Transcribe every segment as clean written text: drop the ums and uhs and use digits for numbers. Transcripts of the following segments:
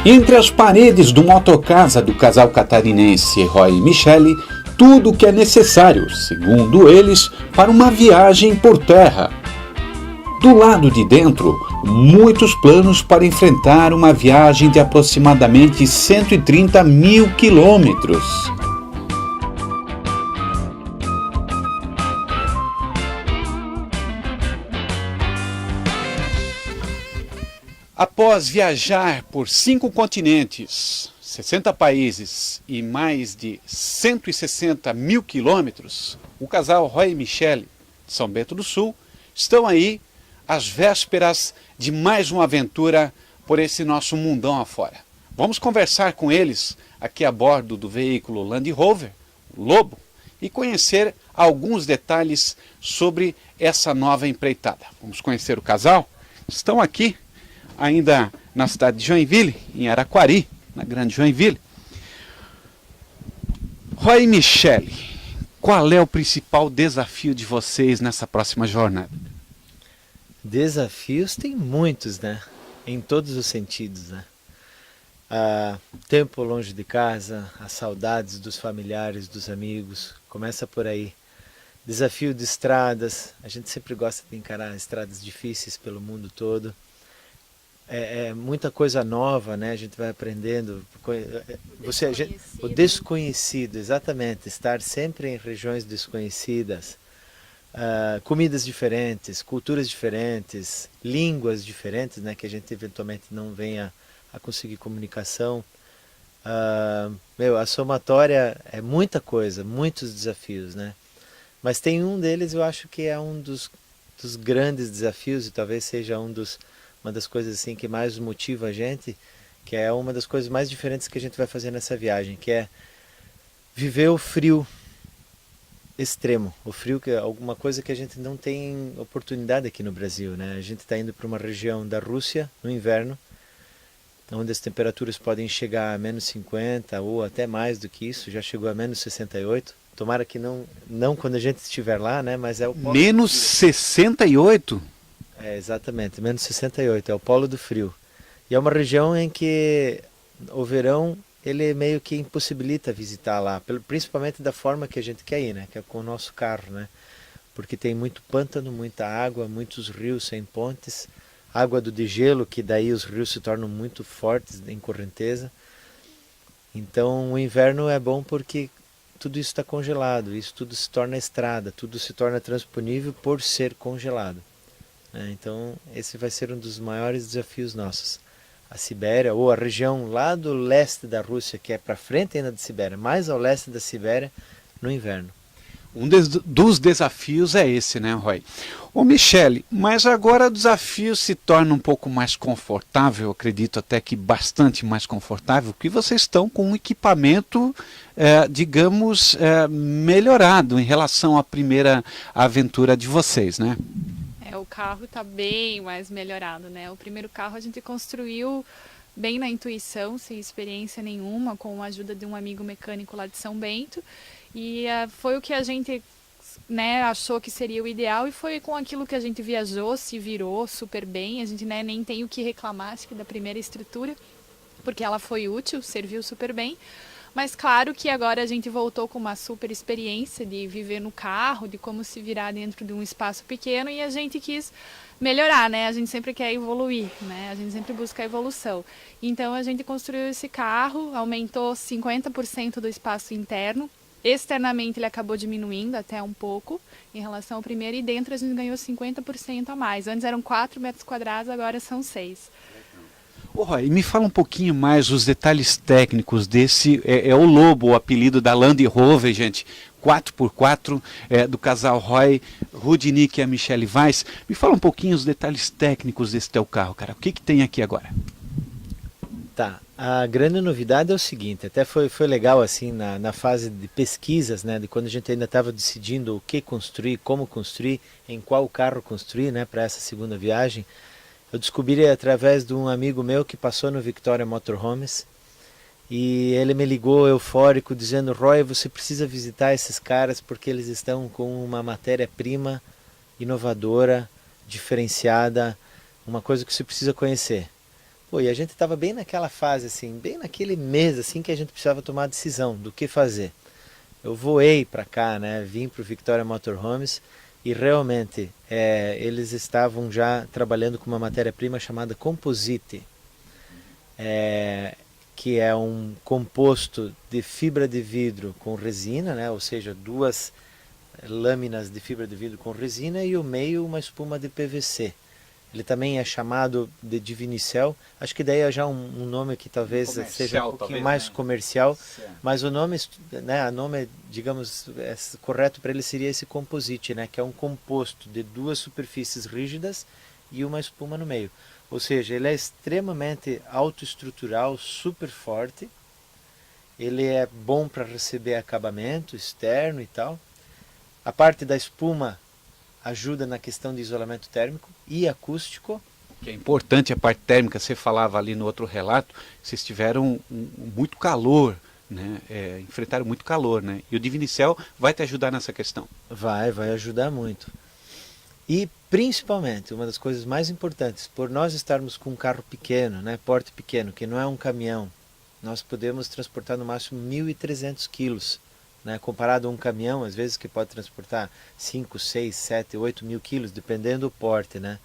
Entre as paredes do motocasa do casal catarinense Roy e Michele, tudo o que é necessário, segundo eles, para uma viagem por terra. Do lado de dentro, muitos planos para enfrentar uma viagem de aproximadamente 130 mil quilômetros. Após viajar por 5 continentes, 60 países e mais de 160 mil quilômetros, o casal Roy e Michele, de São Bento do Sul, estão aí às vésperas de mais uma aventura por esse nosso mundão afora. Vamos conversar com eles aqui a bordo do veículo Land Rover, o Lobo, e conhecer alguns detalhes sobre essa nova empreitada. Vamos conhecer o casal? Estão aqui ainda na cidade de Joinville, em Araquari, na grande Joinville. Roy e Michele, qual é o principal desafio de vocês nessa próxima jornada? Desafios tem muitos, né? Em todos os sentidos, né? Tempo longe de casa, as saudades dos familiares, dos amigos, começa por aí. Desafio de estradas, a gente sempre gosta de encarar estradas difíceis pelo mundo todo. É muita coisa nova, né? A gente vai aprendendo. O desconhecido, exatamente. Estar sempre em regiões desconhecidas, comidas diferentes, culturas diferentes, línguas diferentes, né? Que a gente eventualmente não venha a conseguir comunicação. A somatória é muita coisa, muitos desafios, né? Mas tem um deles, eu acho que é um dos grandes desafios e talvez seja uma das coisas assim que mais motiva a gente, que é uma das coisas mais diferentes que a gente vai fazer nessa viagem, que é viver o frio extremo, o frio que é alguma coisa que a gente não tem oportunidade aqui no Brasil, né? A gente está indo para uma região da Rússia no inverno, onde as temperaturas podem chegar a menos 50 ou até mais do que isso, já chegou a menos 68. Tomara que não quando a gente estiver lá, né? Mas é o polo menos 68? Exatamente, menos 68, é o polo do frio. E é uma região em que o verão, ele meio que impossibilita visitar lá, principalmente da forma que a gente quer ir, né? Que é com o nosso carro, né? Porque tem muito pântano, muita água, muitos rios sem pontes, água do degelo, que daí os rios se tornam muito fortes em correnteza. Então o inverno é bom porque tudo isso está congelado, isso tudo se torna estrada, tudo se torna transponível por ser congelado. Então esse vai ser um dos maiores desafios nossos. A Sibéria, ou a região lá do leste da Rússia, que é para frente ainda da Sibéria, mais ao leste da Sibéria, no inverno. Um dos desafios é esse, né, Roy? Ô Michele, mas agora o desafio se torna um pouco mais confortável, acredito até que bastante mais confortável, porque vocês estão com um equipamento, digamos, melhorado em relação à primeira aventura de vocês, né? O carro está bem mais melhorado, né? O primeiro carro a gente construiu bem na intuição, sem experiência nenhuma, com a ajuda de um amigo mecânico lá de São Bento. E foi o que a gente, né, achou que seria o ideal e foi com aquilo que a gente viajou, se virou super bem. A gente, né, nem tem o que reclamar, acho que da primeira estrutura, porque ela foi útil, serviu super bem. Mas claro que agora a gente voltou com uma super experiência de viver no carro, de como se virar dentro de um espaço pequeno e a gente quis melhorar, né? A gente sempre quer evoluir, né? A gente sempre busca a evolução. Então a gente construiu esse carro, aumentou 50% do espaço interno. Externamente ele acabou diminuindo até um pouco em relação ao primeiro e dentro a gente ganhou 50% a mais. Antes eram 4 metros quadrados, agora são 6. Roy, me fala um pouquinho mais os detalhes técnicos desse, o Lobo, o apelido da Land Rover, gente, 4x4, do casal Roy, Rudnick e a Michele Weiss. Me fala um pouquinho os detalhes técnicos desse teu carro, cara. O que tem aqui agora? Tá, a grande novidade é o seguinte, até foi legal assim na fase de pesquisas, né, de quando a gente ainda estava decidindo o que construir, como construir, em qual carro construir, né, para essa segunda viagem. Eu descobri através de um amigo meu que passou no Victoria Motorhomes e ele me ligou eufórico dizendo: Roy, você precisa visitar esses caras porque eles estão com uma matéria-prima inovadora, diferenciada, uma coisa que você precisa conhecer. Pô, e a gente estava bem naquela fase, assim, bem naquele mês, assim, que a gente precisava tomar a decisão do que fazer. Eu voei para cá, né? Vim para o Victoria Motorhomes e realmente eles estavam já trabalhando com uma matéria-prima chamada composite, que é um composto de fibra de vidro com resina, né? Ou seja, duas lâminas de fibra de vidro com resina e o meio uma espuma de PVC. Ele também é chamado de Divinicel. Acho que daí é já um nome que talvez seja um pouquinho mais comercial, mas o nome, né, digamos, correto para ele seria esse composite, né, que é um composto de duas superfícies rígidas e uma espuma no meio. Ou seja, ele é extremamente autoestrutural, super forte. Ele é bom para receber acabamento externo e tal. A parte da espuma ajuda na questão de isolamento térmico e acústico. Que é importante a parte térmica, você falava ali no outro relato, vocês tiveram muito calor, né? Enfrentaram muito calor, né? E o Divinicel vai te ajudar nessa questão. Vai ajudar muito. E principalmente, uma das coisas mais importantes, por nós estarmos com um carro pequeno, né, porte pequeno, que não é um caminhão, nós podemos transportar no máximo 1.300 quilos. Né, comparado a um caminhão, às vezes que pode transportar 5, 6, 7, 8 mil quilos, dependendo do porte. Né?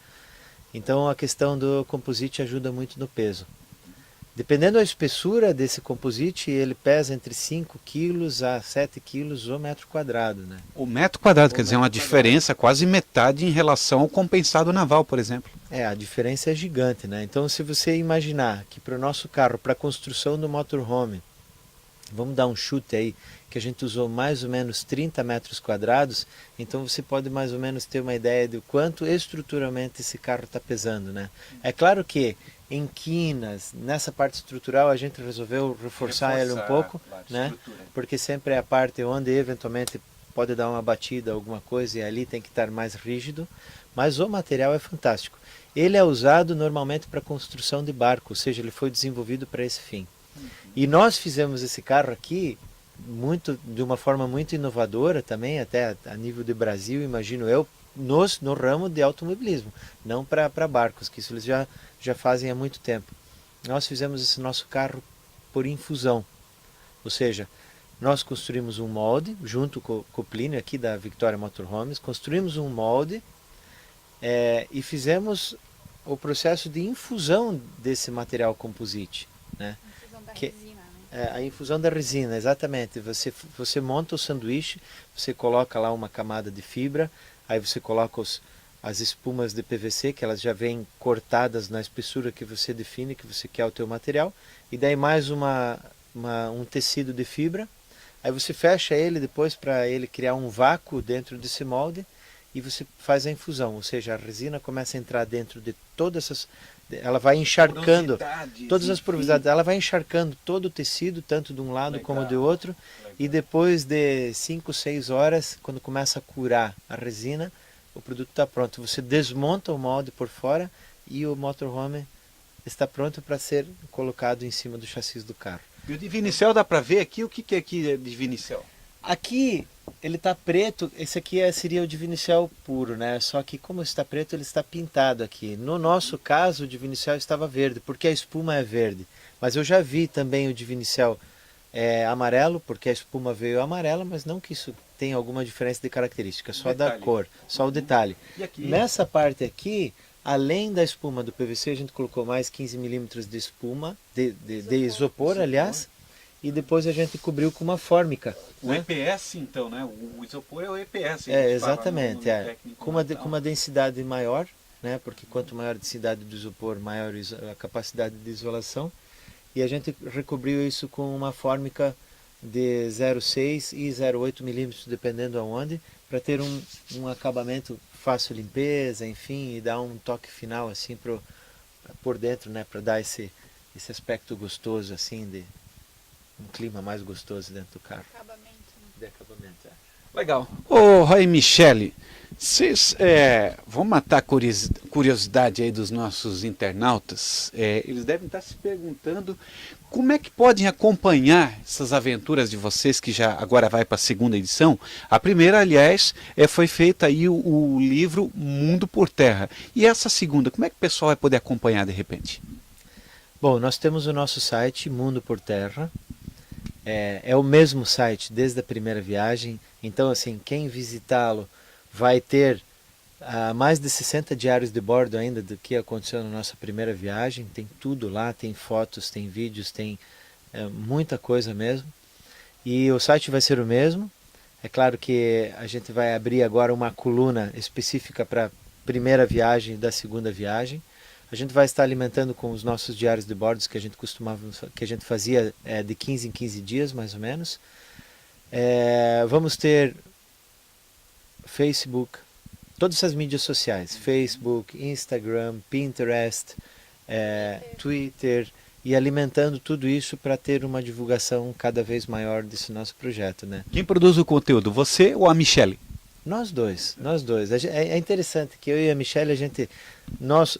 Então a questão do composite ajuda muito no peso. Dependendo da espessura desse composite, ele pesa entre 5 quilos a 7 quilos o metro quadrado. Né? O metro quadrado, quer dizer, uma diferença quase metade em relação ao compensado naval, por exemplo. A diferença é gigante. Né? Então se você imaginar que para o nosso carro, para a construção do motorhome, vamos dar um chute aí, que a gente usou mais ou menos 30 metros quadrados, então você pode mais ou menos ter uma ideia de quanto estruturalmente esse carro está pesando. Né? É claro que em quinas, nessa parte estrutural, a gente resolveu reforçar ele um pouco, né? Porque sempre é a parte onde eventualmente pode dar uma batida, alguma coisa, e ali tem que estar mais rígido, mas o material é fantástico. Ele é usado normalmente para construção de barco, ou seja, ele foi desenvolvido para esse fim. E nós fizemos esse carro aqui de uma forma muito inovadora também, até a nível de Brasil, imagino eu, no ramo de automobilismo, não para barcos, que isso eles já fazem há muito tempo. Nós fizemos esse nosso carro por infusão, ou seja, nós construímos um molde, junto com o Plínio aqui da Victoria Motorhomes, construímos um molde e fizemos o processo de infusão desse material composite. Né? Resina, né? A infusão da resina, exatamente. Você monta o sanduíche, você coloca lá uma camada de fibra, aí você coloca as espumas de PVC, que elas já vêm cortadas na espessura que você define, que você quer o teu material, e daí mais um tecido de fibra, aí você fecha ele depois para ele criar um vácuo dentro desse molde, e você faz a infusão, ou seja, a resina começa a entrar dentro de todas essas... Ela vai encharcando todas as porosidades, ela vai encharcando todo o tecido, tanto de um lado como do outro, e depois de 5, 6 horas, quando começa a curar a resina, o produto está pronto. Você desmonta o molde por fora e o motorhome está pronto para ser colocado em cima do chassi do carro. E o Divinicel dá para ver aqui? O que é aqui Divinicel? Aqui ele está preto, esse aqui seria o Divinicel puro, né? Só que como está preto, ele está pintado aqui. No nosso caso, o Divinicel estava verde, porque a espuma é verde. Mas eu já vi também o Divinicel amarelo, porque a espuma veio amarela, mas não que isso tenha alguma diferença de característica, só da cor, só o detalhe. E aqui? Nessa parte aqui, além da espuma do PVC, a gente colocou mais 15 milímetros de espuma, de isopor, aliás, e depois a gente cobriu com uma fórmica. O EPS, então, né? O isopor é o EPS. Exatamente. Com uma densidade maior, né? Porque quanto maior a densidade do isopor, maior a capacidade de isolação. E a gente recobriu isso com uma fórmica de 0,6 e 0,8 milímetros, dependendo aonde, para ter um acabamento fácil limpeza, enfim, e dar um toque final assim por dentro, né? Para dar esse aspecto gostoso, assim, de um clima mais gostoso dentro do carro. Acabamento. De acabamento, Legal. Ô, Roy e Michele, vocês vão matar a curiosidade aí dos nossos internautas. Eles devem estar se perguntando como é que podem acompanhar essas aventuras de vocês, que já agora vai para a segunda edição. A primeira, aliás, foi feita aí o livro Mundo por Terra. E essa segunda, como é que o pessoal vai poder acompanhar de repente? Bom, nós temos o nosso site, Mundo por Terra. É o mesmo site desde a primeira viagem. Então, assim, quem visitá-lo vai ter mais de 60 diários de bordo ainda do que aconteceu na nossa primeira viagem. Tem tudo lá, tem fotos, tem vídeos, tem muita coisa mesmo. E o site vai ser o mesmo. É claro que a gente vai abrir agora uma coluna específica para a primeira viagem e da segunda viagem. A gente vai estar alimentando com os nossos diários de bordo que a gente fazia de 15 em 15 dias, mais ou menos. Vamos ter Facebook, todas as mídias sociais, Facebook, Instagram, Pinterest, Twitter, e alimentando tudo isso para ter uma divulgação cada vez maior desse nosso projeto, né? Quem produz o conteúdo, você ou a Michele? Nós dois. É interessante que eu e a Michele,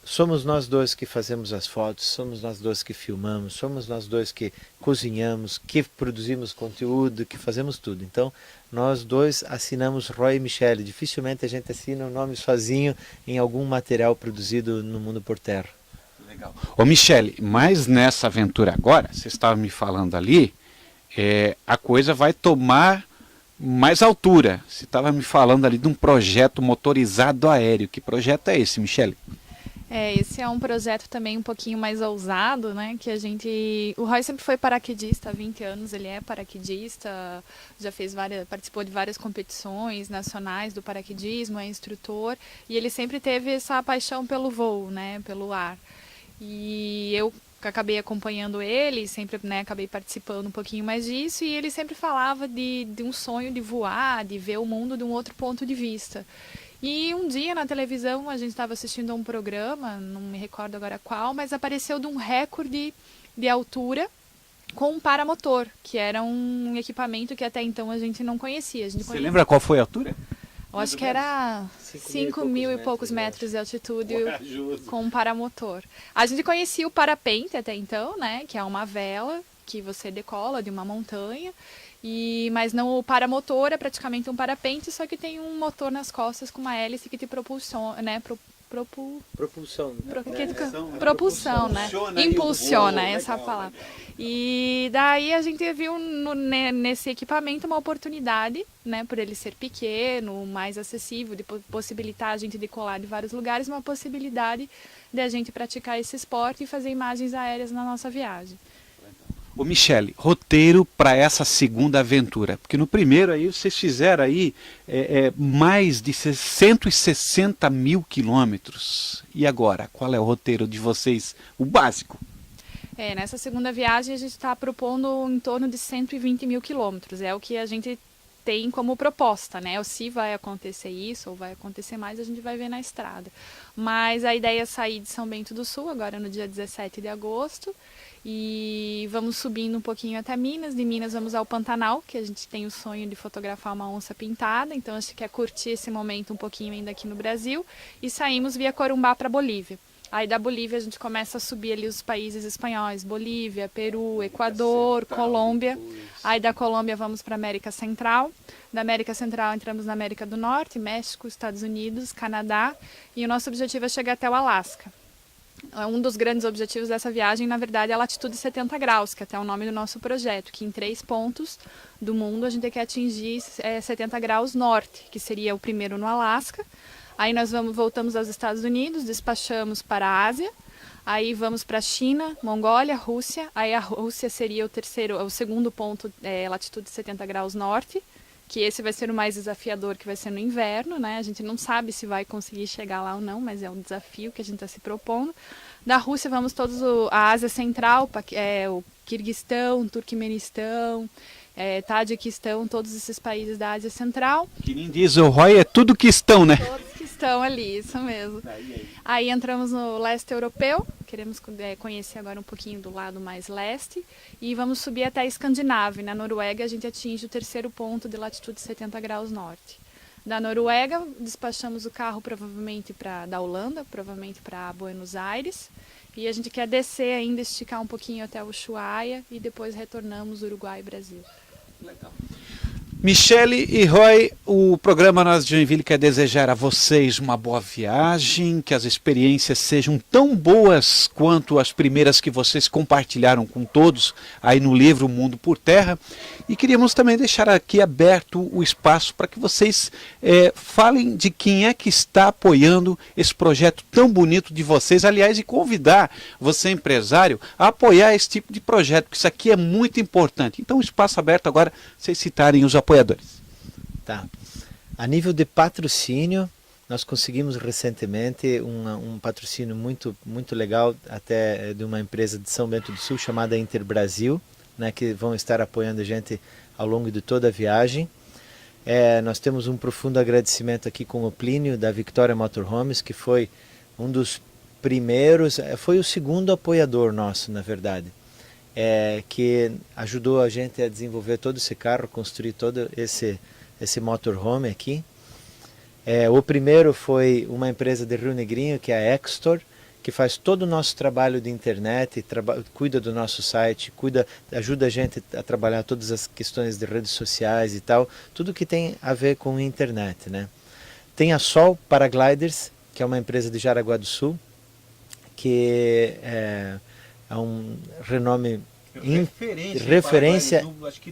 somos nós dois que fazemos as fotos, somos nós dois que filmamos, somos nós dois que cozinhamos, que produzimos conteúdo, que fazemos tudo. Então, nós dois assinamos Roy e Michele. Dificilmente a gente assina o nome sozinho em algum material produzido no Mundo por Terra. Legal. Ô Michele, mas nessa aventura agora, você estava me falando ali, a coisa vai tomar mais altura. Você estava me falando ali de um projeto motorizado aéreo. Que projeto é esse, Michele? Esse é um projeto também um pouquinho mais ousado, né? O Roy sempre foi paraquedista há 20 anos, ele é paraquedista, participou de várias competições nacionais do paraquedismo, é instrutor, e ele sempre teve essa paixão pelo voo, né? Pelo ar. E eu acabei acompanhando ele, sempre, né, acabei participando um pouquinho mais disso, e ele sempre falava de um sonho de voar, de ver o mundo de um outro ponto de vista. E um dia na televisão a gente estava assistindo a um programa, não me recordo agora qual, mas apareceu de um recorde de altura com um paramotor, que era um equipamento que até então a gente não conhecia. Você lembra qual foi a altura? Eu acho que era 5 mil e poucos metros de altitude com um paramotor. A gente conhecia o parapente até então, né, que é uma vela que você decola de uma montanha, mas não, o paramotor é praticamente um parapente, só que tem um motor nas costas com uma hélice que te propulsiona, né, propulsão, né? Impulsiona, essa palavra. E daí a gente viu nesse equipamento uma oportunidade, né, por ele ser pequeno, mais acessível, de possibilitar a gente decolar de vários lugares, uma possibilidade de a gente praticar esse esporte e fazer imagens aéreas na nossa viagem. Ô Michele, roteiro para essa segunda aventura, porque no primeiro aí vocês fizeram aí mais de 160 mil quilômetros. E agora, qual é o roteiro de vocês, o básico? Nessa segunda viagem a gente está propondo em torno de 120 mil quilômetros, é o que a gente tem como proposta, né? Ou se vai acontecer isso ou vai acontecer mais, a gente vai ver na estrada. Mas a ideia é sair de São Bento do Sul, agora no dia 17 de agosto, e vamos subindo um pouquinho até Minas. De Minas vamos ao Pantanal, que a gente tem o sonho de fotografar uma onça pintada, então a gente quer curtir esse momento um pouquinho ainda aqui no Brasil, e saímos via Corumbá para Bolívia. Aí da Bolívia a gente começa a subir ali os países espanhóis, Bolívia, Peru, Equador, Colômbia. Aí da Colômbia vamos para a América Central. Da América Central entramos na América do Norte, México, Estados Unidos, Canadá. E o nosso objetivo é chegar até o Alasca. Um dos grandes objetivos dessa viagem, na verdade, é a latitude 70 graus, que até é o nome do nosso projeto, que em 3 pontos do mundo a gente quer atingir 70 graus norte, que seria o primeiro no Alasca. Aí nós voltamos aos Estados Unidos, despachamos para a Ásia, aí vamos para a China, Mongólia, Rússia. Aí a Rússia seria o segundo ponto, latitude 70 graus norte, que esse vai ser o mais desafiador, que vai ser no inverno, né? A gente não sabe se vai conseguir chegar lá ou não, mas é um desafio que a gente está se propondo. Da Rússia vamos todos a Ásia Central, o Quirguistão, Turquemenistão, Tadiquistão, todos esses países da Ásia Central. Que nem diz o Roy, é tudo que estão, né? Todos que estão ali, isso mesmo. Aí entramos no leste europeu, queremos conhecer agora um pouquinho do lado mais leste, e vamos subir até a Escandinávia. Na Noruega a gente atinge o terceiro ponto de latitude 70 graus norte. Da Noruega despachamos o carro provavelmente da Holanda, provavelmente para Buenos Aires, e a gente quer descer ainda, esticar um pouquinho até o Ushuaia, e depois retornamos Uruguai e Brasil. Legal. Michele e Roy, o programa Nós de Joinville quer desejar a vocês uma boa viagem, que as experiências sejam tão boas quanto as primeiras que vocês compartilharam com todos aí no livro Mundo por Terra. E queríamos também deixar aqui aberto o espaço para que vocês falem de quem é que está apoiando esse projeto tão bonito de vocês, aliás, e convidar você, empresário, a apoiar esse tipo de projeto, porque isso aqui é muito importante. Então, o espaço aberto agora, vocês citarem os apoiadores. Tá. A nível de patrocínio, nós conseguimos recentemente um patrocínio muito legal, até de uma empresa de São Bento do Sul chamada Interbrasil, né, que vão estar apoiando a gente ao longo de toda a viagem. Nós temos um profundo agradecimento aqui com o Plínio da Victoria Motorhomes, que foi um dos primeiros, foi o segundo apoiador nosso, na verdade. Que ajudou a gente a desenvolver todo esse carro, construir todo esse motorhome aqui. O primeiro foi uma empresa de Rio Negrinho, que é a Extor, que faz todo o nosso trabalho de internet, cuida do nosso site, ajuda a gente a trabalhar todas as questões de redes sociais e tal, tudo que tem a ver com internet, né? Tem a Sol Paragliders, que é uma empresa de Jaraguá do Sul, que é um renome, referência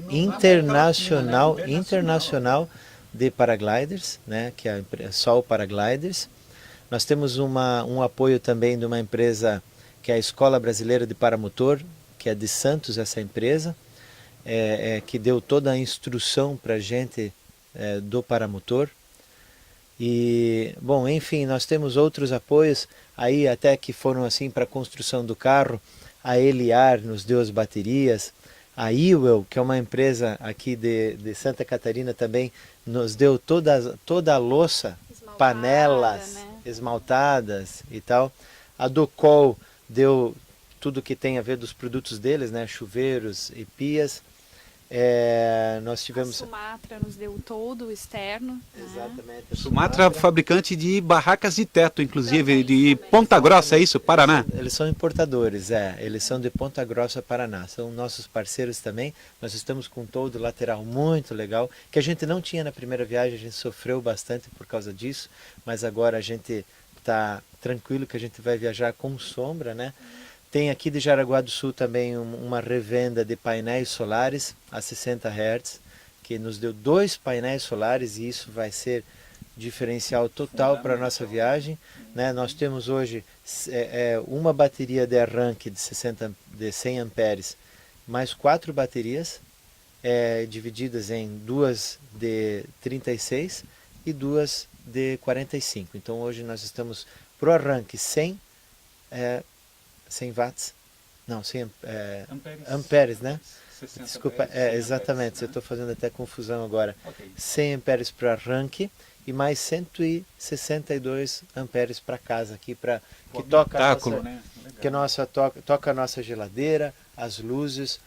internacional de paragliders, né, que é a Sol Paragliders. Nós temos um apoio também de uma empresa que é a Escola Brasileira de Paramotor, que é de Santos, essa empresa, que deu toda a instrução para a gente do paramotor. E, bom, enfim, nós temos outros apoios aí até que foram assim para a construção do carro. A Eliar nos deu as baterias, a Ewell, que é uma empresa aqui de Santa Catarina também, nos deu toda a louça, panelas, né, esmaltadas e tal. A Docol deu tudo que tem a ver dos produtos deles, né, chuveiros e pias. Nós tivemos... A Sumatra nos deu todo o externo. Exatamente. Né? Sumatra, fabricante de barracas de teto, inclusive de Ponta Grossa, é isso? Paraná? Eles são importadores, eles são de Ponta Grossa, Paraná. São nossos parceiros também. Nós estamos com todo lateral muito legal, que a gente não tinha na primeira viagem, a gente sofreu bastante por causa disso, mas agora a gente está tranquilo que a gente vai viajar com sombra, né? Tem aqui de Jaraguá do Sul também uma revenda de painéis solares a 60 Hz, que nos deu 2 painéis solares e isso vai ser diferencial total para a nossa viagem. Né? Nós temos hoje uma bateria de arranque de 100 amperes, mais 4 baterias, divididas em 2 de 36 e 2 de 45. Então hoje nós estamos para o arranque 100 watts, não, 100 amperes, né? Desculpa, exatamente, eu estou fazendo até confusão agora. Okay. 100 amperes para arranque e mais 162 amperes para casa aqui, que toca a nossa geladeira, as luzes,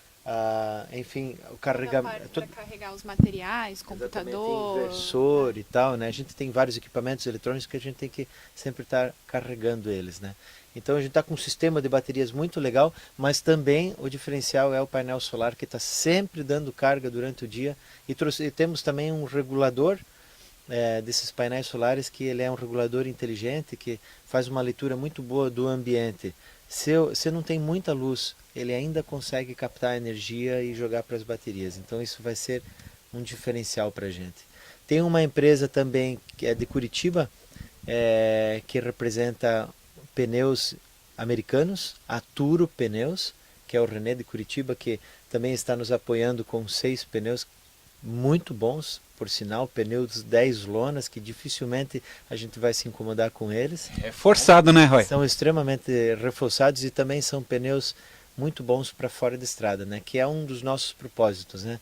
enfim, o carregamento. Para carregar os materiais, computador, inversor e tal, né? A gente tem vários equipamentos eletrônicos que a gente tem que sempre estar carregando eles, né? Então a gente está com um sistema de baterias muito legal, mas também o diferencial é o painel solar que está sempre dando carga durante o dia. E temos também um regulador desses painéis solares, que ele é um regulador inteligente, que faz uma leitura muito boa do ambiente. Se não tem muita luz, ele ainda consegue captar energia e jogar para as baterias. Então isso vai ser um diferencial para a gente. Tem uma empresa também que é de Curitiba, que representa pneus americanos, a Turo Pneus, que é o René de Curitiba, que também está nos apoiando com 6 pneus muito bons, por sinal, pneus 10 lonas, que dificilmente a gente vai se incomodar com eles. É forçado, né, Roy? São extremamente reforçados e também são pneus muito bons para fora da estrada, né? Que é um dos nossos propósitos, né?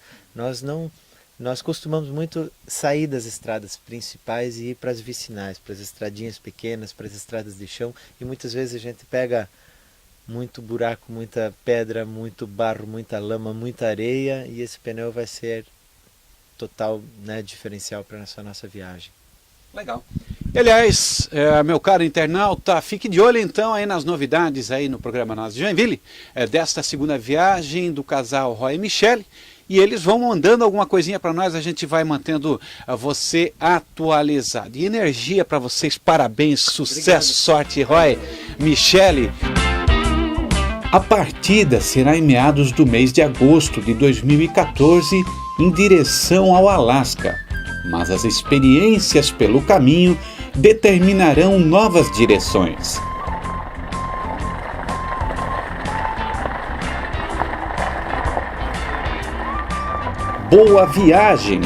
Nós costumamos muito sair das estradas principais e ir para as vicinais, para as estradinhas pequenas, para as estradas de chão, e muitas vezes a gente pega muito buraco, muita pedra, muito barro, muita lama, muita areia, e esse pneu vai ser total, né, diferencial para essa nossa viagem. Legal. Aliás, meu caro internauta, fique de olho então aí nas novidades aí no programa Nós de Joinville, desta segunda viagem do casal Roy e Michele. e eles vão mandando alguma coisinha para nós, a gente vai mantendo você atualizado. E energia para vocês, parabéns, sucesso, obrigado. Sorte, Roy, Michele. A partida será em meados do mês de agosto de 2014, em direção ao Alasca. Mas as experiências pelo caminho determinarão novas direções. Boa viagem!